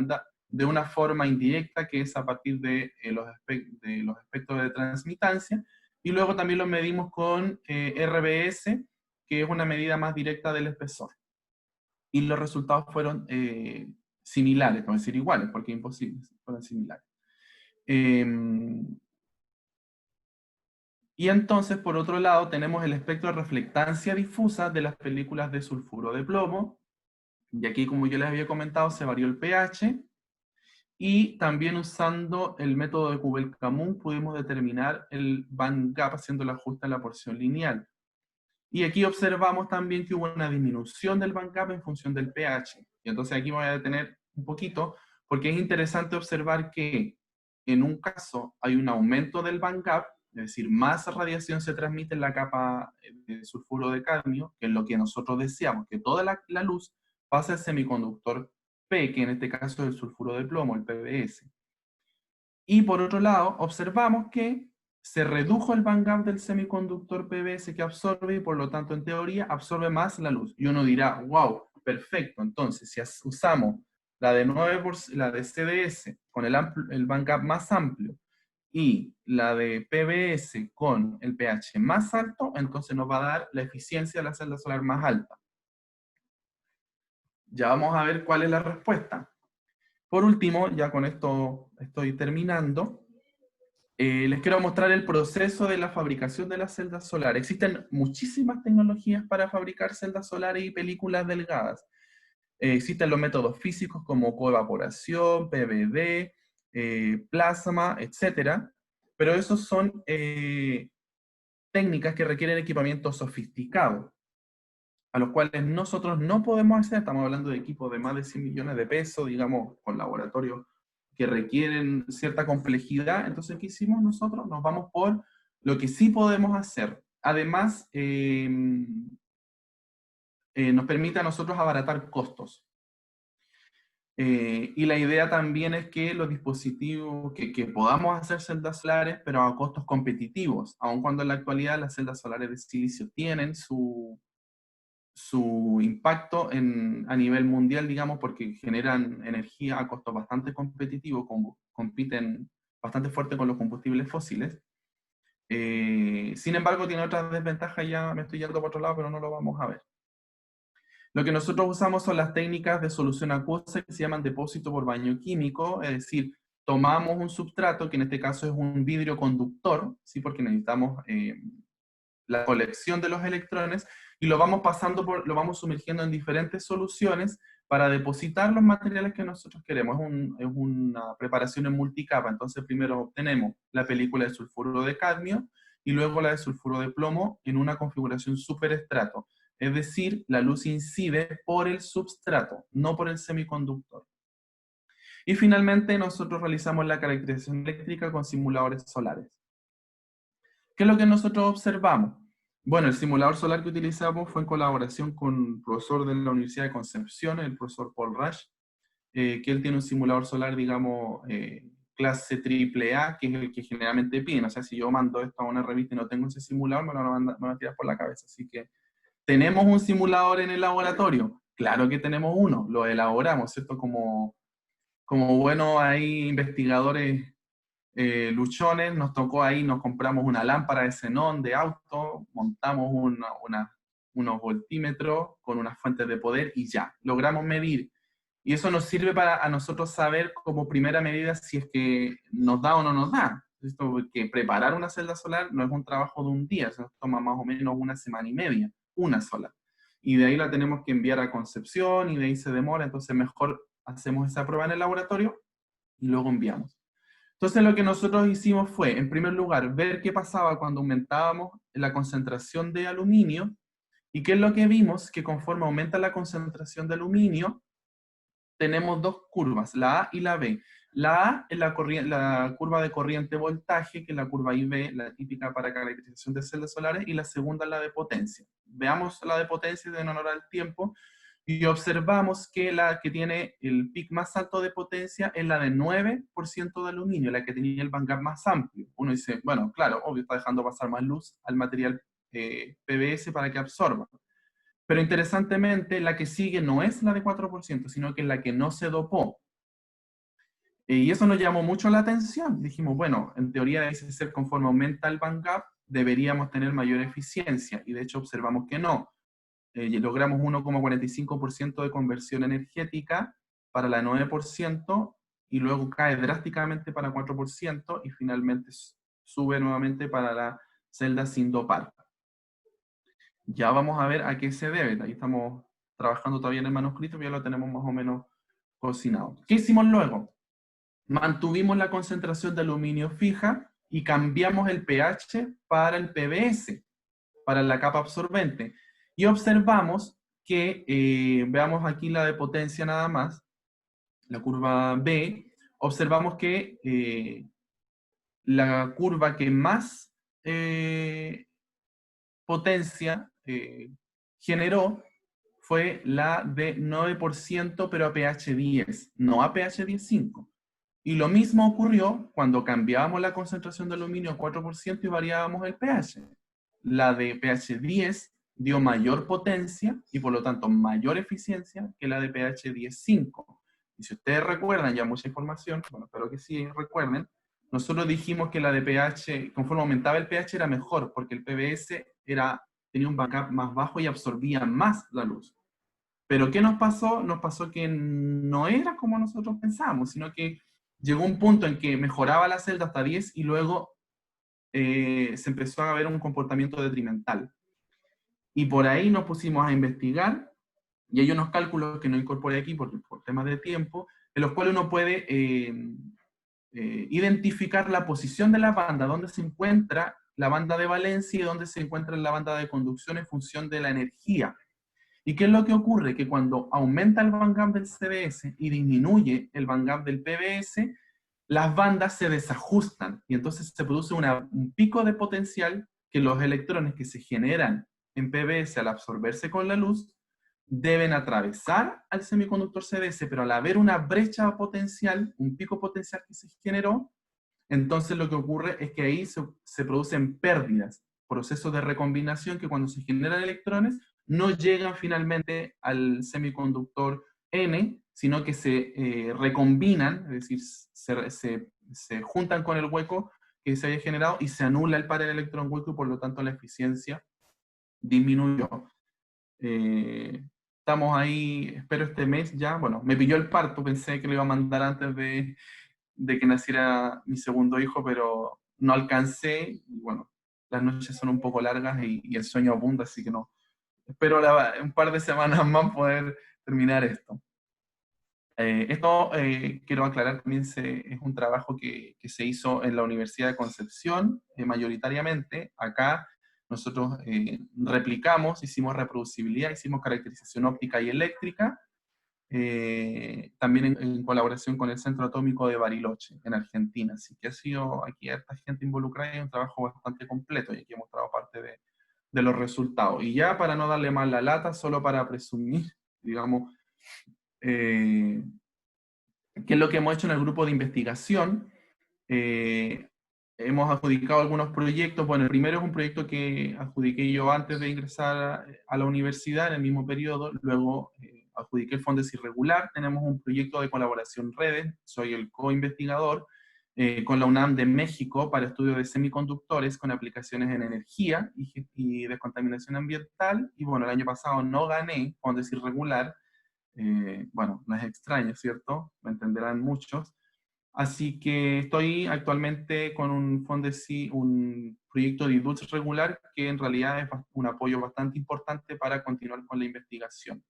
de una forma indirecta, que es a partir de los espectros de transmitancia, y luego también lo medimos con RBS, que es una medida más directa del espesor. Y los resultados fueron similares, no decir iguales, porque es imposible, fueron similares. Y entonces, por otro lado, tenemos el espectro de reflectancia difusa de las películas de sulfuro de plomo. Y aquí, como yo les había comentado, se varió el pH. Y también usando el método de Kubel-Kamun pudimos determinar el bandgap haciendo el ajuste a la porción lineal. Y aquí observamos también que hubo una disminución del bandgap en función del pH. Y entonces aquí me voy a detener un poquito, porque es interesante observar que en un caso hay un aumento del bandgap, es decir, más radiación se transmite en la capa de sulfuro de cadmio, que es lo que nosotros deseamos, que toda la luz pase al semiconductor P, que en este caso es el sulfuro de plomo, el PBS. Y por otro lado, observamos que se redujo el bandgap del semiconductor PBS que absorbe, y por lo tanto, en teoría, absorbe más la luz. Y uno dirá, wow, perfecto, entonces, si usamos la de CDS con el bandgap más amplio, y la de PBS con el pH más alto, entonces nos va a dar la eficiencia de la celda solar más alta. Ya vamos a ver cuál es la respuesta. Por último, ya con esto estoy terminando, les quiero mostrar el proceso de la fabricación de las celdas solares. Existen muchísimas tecnologías para fabricar celdas solares y películas delgadas. Existen los métodos físicos como coevaporación, PVD, plasma, etc. Pero esos son técnicas que requieren equipamiento sofisticado, a los cuales nosotros no podemos hacer. Estamos hablando de equipos de más de 100 millones de pesos, digamos, con laboratorios que requieren cierta complejidad. Entonces, ¿qué hicimos nosotros? Nos vamos por lo que sí podemos hacer. Además, nos permite a nosotros abaratar costos. Y la idea también es que los dispositivos, que podamos hacer celdas solares, pero a costos competitivos, aun cuando en la actualidad las celdas solares de silicio tienen su impacto a nivel mundial, digamos, porque generan energía a costos bastante competitivos, compiten bastante fuerte con los combustibles fósiles. Sin embargo, tiene otras desventajas, ya me estoy yendo por otro lado, pero no lo vamos a ver. Lo que nosotros usamos son las técnicas de solución acuosa que se llaman depósito por baño químico, es decir, tomamos un substrato, que en este caso es un vidrio conductor, ¿sí? Porque necesitamos la colección de los electrones, y lo vamos lo vamos sumergiendo en diferentes soluciones para depositar los materiales que nosotros queremos. Es una preparación en multicapa. Entonces primero obtenemos la película de sulfuro de cadmio, y luego la de sulfuro de plomo en una configuración superestrato. Es decir, la luz incide por el substrato, no por el semiconductor. Y finalmente nosotros realizamos la caracterización eléctrica con simuladores solares. ¿Qué es lo que nosotros observamos? Bueno, el simulador solar que utilizamos fue en colaboración con un profesor de la Universidad de Concepción, el profesor Paul Rasch, que él tiene un simulador solar, digamos, clase AAA, que es el que generalmente piden. O sea, si yo mando esto a una revista y no tengo ese simulador, me lo van a tirar por la cabeza. Así que, ¿tenemos un simulador en el laboratorio? Claro que tenemos uno, lo elaboramos, ¿cierto? Como buenos ahí investigadores luchones, nos tocó ahí, nos compramos una lámpara de xenón de auto, montamos unos voltímetros con unas fuentes de poder y ya, logramos medir. Y eso nos sirve para a nosotros saber como primera medida si es que nos da o no nos da. Esto, porque preparar una celda solar no es un trabajo de un día, se nos toma más o menos una semana y media, una sola. Y de ahí la tenemos que enviar a Concepción y de ahí se demora, entonces mejor hacemos esa prueba en el laboratorio y luego enviamos. Entonces lo que nosotros hicimos fue, en primer lugar, ver qué pasaba cuando aumentábamos la concentración de aluminio, y qué es lo que vimos, que conforme aumenta la concentración de aluminio, tenemos dos curvas, la A y la B. La A es la curva de corriente-voltaje, que es la curva IV, la típica para caracterización de celdas solares, y la segunda es la de potencia. Veamos la de potencia en honor al tiempo, y observamos que la que tiene el pic más alto de potencia es la de 9% de aluminio, la que tenía el bandgap más amplio. Uno dice, bueno, claro, obvio, está dejando pasar más luz al material PVS para que absorba. Pero interesantemente, la que sigue no es la de 4%, sino que es la que no se dopó. Y eso nos llamó mucho la atención. Dijimos, bueno, en teoría debe ser conforme aumenta el bandgap, deberíamos tener mayor eficiencia. Y de hecho observamos que no. Logramos 1,45% de conversión energética para la 9%, y luego cae drásticamente para 4%, y finalmente sube nuevamente para la celda sin dopar. Ya vamos a ver a qué se debe. Ahí estamos trabajando todavía en el manuscrito, ya lo tenemos más o menos cocinado. ¿Qué hicimos luego? Mantuvimos la concentración de aluminio fija y cambiamos el pH para el PVS, para la capa absorbente. Y observamos que, veamos aquí la de potencia nada más, la curva B, observamos que la curva que más potencia generó fue la de 9%, pero a pH 10, no a pH 10.5. Y lo mismo ocurrió cuando cambiábamos la concentración de aluminio a 4% y variábamos el pH. La de pH 10 dio mayor potencia y por lo tanto mayor eficiencia que la de pH 10.5. Y si ustedes recuerdan, ya mucha información, bueno, espero que sí recuerden, nosotros dijimos que la de pH, conforme aumentaba el pH, era mejor, porque el PVS tenía un backup más bajo y absorbía más la luz. Pero ¿qué nos pasó? Nos pasó que no era como nosotros pensábamos, sino que llegó un punto en que mejoraba la celda hasta 10 y luego se empezó a ver un comportamiento detrimental. Y por ahí nos pusimos a investigar, y hay unos cálculos que no incorporé aquí por temas de tiempo, en los cuales uno puede identificar la posición de la banda, dónde se encuentra la banda de valencia y dónde se encuentra la banda de conducción en función de la energía. ¿Y qué es lo que ocurre? Que cuando aumenta el bandgap del CBS y disminuye el bandgap del PVS, las bandas se desajustan y entonces se produce un pico de potencial que los electrones que se generan en PVS al absorberse con la luz deben atravesar al semiconductor CBS, pero al haber una brecha potencial, un pico potencial que se generó, entonces lo que ocurre es que ahí se producen pérdidas, procesos de recombinación que cuando se generan electrones no llegan finalmente al semiconductor N, sino que se recombinan, es decir, se juntan con el hueco que se haya generado y se anula el par del electrón hueco y por lo tanto la eficiencia disminuyó. Estamos ahí, espero este mes ya, bueno, me pilló el parto, pensé que lo iba a mandar antes de que naciera mi segundo hijo, pero no alcancé, y bueno, las noches son un poco largas y el sueño abunda, así que no. Espero un par de semanas más poder terminar esto. Esto, quiero aclarar, también es un trabajo que se hizo en la Universidad de Concepción, mayoritariamente. Acá nosotros replicamos, hicimos reproducibilidad, hicimos caracterización óptica y eléctrica, también en colaboración con el Centro Atómico de Bariloche, en Argentina. Así que ha sido aquí harta gente involucrada y un trabajo bastante completo, y aquí hemos mostrado parte de los resultados. Y ya para no darle más la lata, solo para presumir, digamos, qué es lo que hemos hecho en el grupo de investigación. Hemos adjudicado algunos proyectos. Bueno, el primero es un proyecto que adjudiqué yo antes de ingresar a la universidad, en el mismo periodo. Luego adjudiqué el Fondes Irregular. Tenemos un proyecto de colaboración redes. Soy el co-investigador con la UNAM de México para estudio de semiconductores con aplicaciones en energía y descontaminación ambiental. Y bueno, el año pasado no gané Fondes Irregular. Bueno, no es extraño, ¿cierto? Me entenderán muchos. Así que estoy actualmente con un proyecto de IDUTS regular que en realidad es un apoyo bastante importante para continuar con la investigación.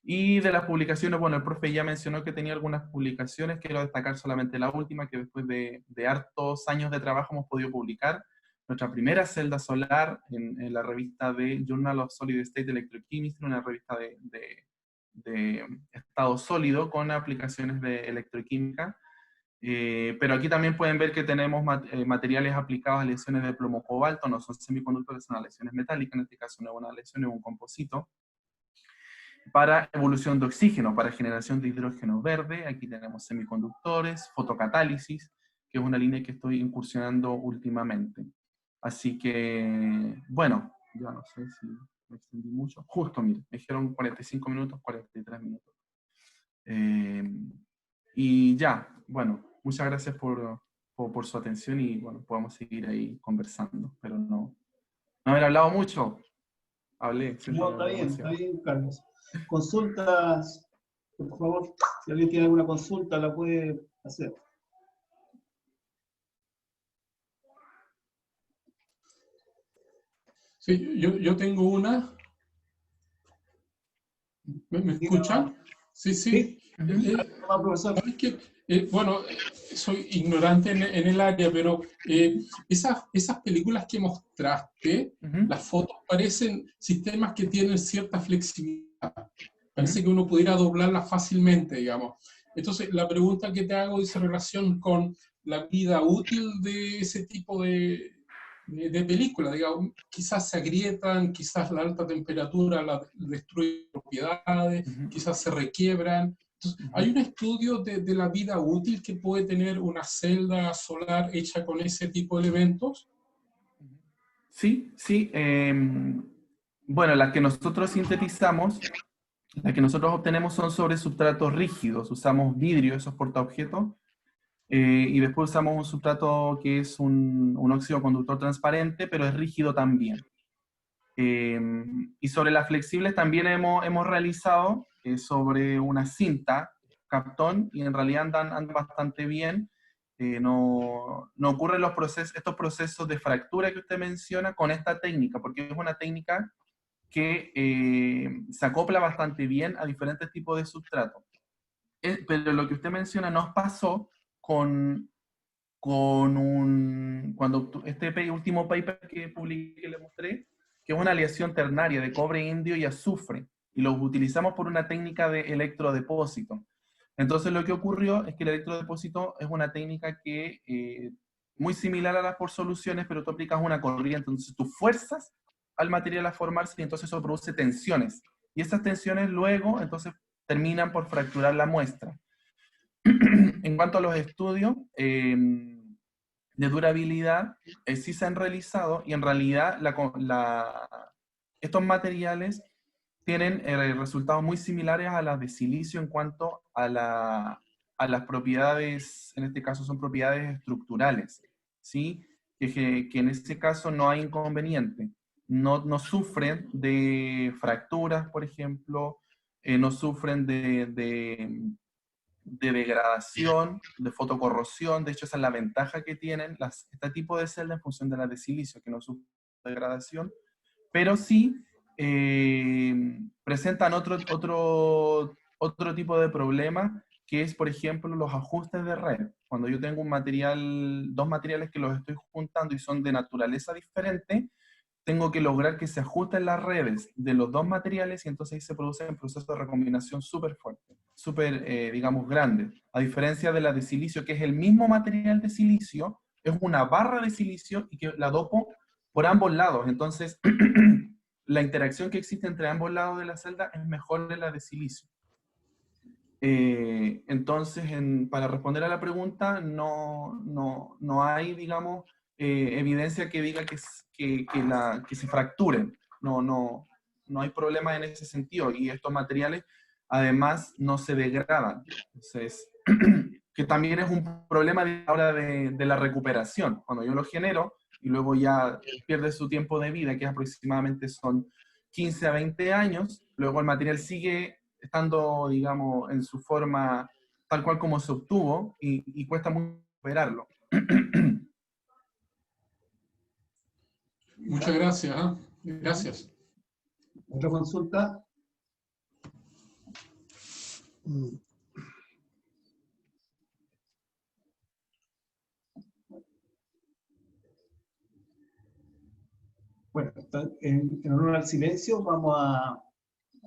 Y de las publicaciones, bueno, el profe ya mencionó que tenía algunas publicaciones, quiero destacar solamente la última, que después de hartos años de trabajo hemos podido publicar nuestra primera celda solar en la revista de Journal of Solid State Electrochemistry, una revista de estado sólido con aplicaciones de electroquímica. Pero aquí también pueden ver que tenemos materiales aplicados a lesiones de plomo-cobalto, no son semiconductores, son lesiones metálicas, en este caso no es una lesión, es un composito. Para evolución de oxígeno, para generación de hidrógeno verde, aquí tenemos semiconductores, fotocatálisis, que es una línea que estoy incursionando últimamente. Así que, bueno, ya no sé si me extendí mucho. Justo, mire, me dijeron 45 minutos, 43 minutos. Y ya, bueno, muchas gracias por su atención y bueno, podemos seguir ahí conversando, pero no haber hablado mucho. Hablé. No, está bien, Carlos. Consultas, por favor, si alguien tiene alguna consulta la puede hacer. Sí, yo tengo una. ¿Me escuchan? Sí, sí. Profesor. ¿Sabes qué? Bueno, soy ignorante en el área, pero esas películas que mostraste, las fotos parecen sistemas que tienen cierta flexibilidad. Parece que uno pudiera doblarlas fácilmente, digamos. Entonces, la pregunta que te hago dice relación con la vida útil de ese tipo de película, digamos, quizás se agrietan, quizás la alta temperatura destruye propiedades, quizás se requiebran. Entonces, ¿hay un estudio de la vida útil que puede tener una celda solar hecha con ese tipo de elementos? Sí, sí. Bueno, las que nosotros sintetizamos, las que nosotros obtenemos son sobre sustratos rígidos. Usamos vidrio, esos portaobjetos, y después usamos un sustrato que es un óxido conductor transparente, pero es rígido también. Y sobre las flexibles también hemos realizado sobre una cinta, Kapton, y en realidad andan bastante bien. No ocurren estos procesos de fractura que usted menciona con esta técnica, porque es una técnica que se acopla bastante bien a diferentes tipos de sustratos. Pero lo que usted menciona nos pasó cuando este último paper que publiqué, que le mostré, que es una aleación ternaria de cobre indio y azufre, y lo utilizamos por una técnica de electrodepósito. Entonces lo que ocurrió es que el electrodepósito es una técnica que muy similar a las por soluciones, pero tú aplicas una corriente, entonces tú fuerzas al material a formarse y entonces eso produce tensiones. Y esas tensiones luego entonces terminan por fracturar la muestra. En cuanto a los estudios de durabilidad, sí se han realizado y en realidad estos materiales tienen resultados muy similares a las de silicio en cuanto a las propiedades, en este caso son propiedades estructurales, ¿sí? Que en este caso no hay inconveniente. No sufren de fracturas, por ejemplo, no sufren de degradación, de fotocorrosión. De hecho, esa es la ventaja que tienen este tipo de celdas en función de las de silicio, que no sufren degradación, pero sí presentan otro otro tipo de problema, que es, por ejemplo, los ajustes de red. Cuando yo tengo un material, dos materiales que los estoy juntando y son de naturaleza diferente, tengo que lograr que se ajusten las redes de los dos materiales y entonces ahí se produce un proceso de recombinación súper fuerte, súper, digamos, grande. A diferencia de la de silicio, que es el mismo material de silicio, es una barra de silicio y que la dopo por ambos lados. Entonces, la interacción que existe entre ambos lados de la celda es mejor de la de silicio. Entonces, para responder a la pregunta, no hay, digamos, evidencia que diga que se fracturen. No hay problema en ese sentido. Y estos materiales, además, no se degradan. Entonces, que también es un problema a la hora de la recuperación. Cuando yo lo genero y luego ya pierde su tiempo de vida, que aproximadamente son 15 a 20 años, luego el material sigue estando, digamos, en su forma tal cual como se obtuvo y cuesta mucho recuperarlo. Muchas gracias. Gracias. ¿Otra consulta? Bueno, en honor al silencio, vamos a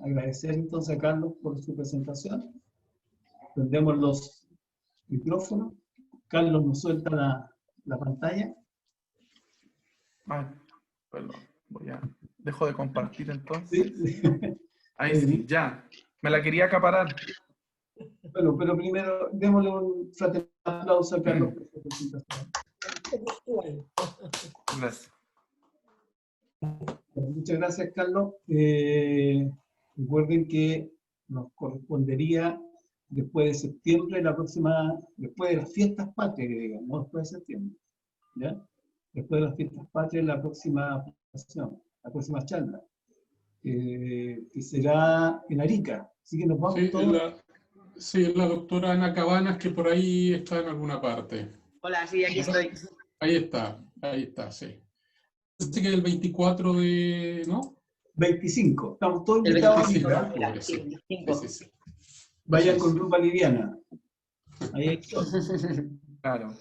agradecer entonces a Carlos por su presentación. Prendemos los micrófonos. Carlos nos suelta la pantalla. Perdón, dejo de compartir entonces. Sí. Ahí sí, ya. Me la quería acaparar. Bueno, pero primero démosle un fraternal aplauso a Carlos por su presentación. Gracias. Muchas gracias, Carlos. Recuerden que nos correspondería después de septiembre, después de las fiestas patrias, digamos, no después de septiembre, ¿ya? Después de las fiestas patrias, la próxima presentación, la próxima charla, que será en Arica. Así que nos vamos todos. Sí, la doctora Ana Cabanas, que por ahí está en alguna parte. Hola, sí, aquí estoy. Ahí está, sí. Así que el 24 de... ¿no? 25. Estamos todos El invitados. 25 de a octubre, sí, 25. Sí. Vayan con rumba liviana. Ahí hay Claro.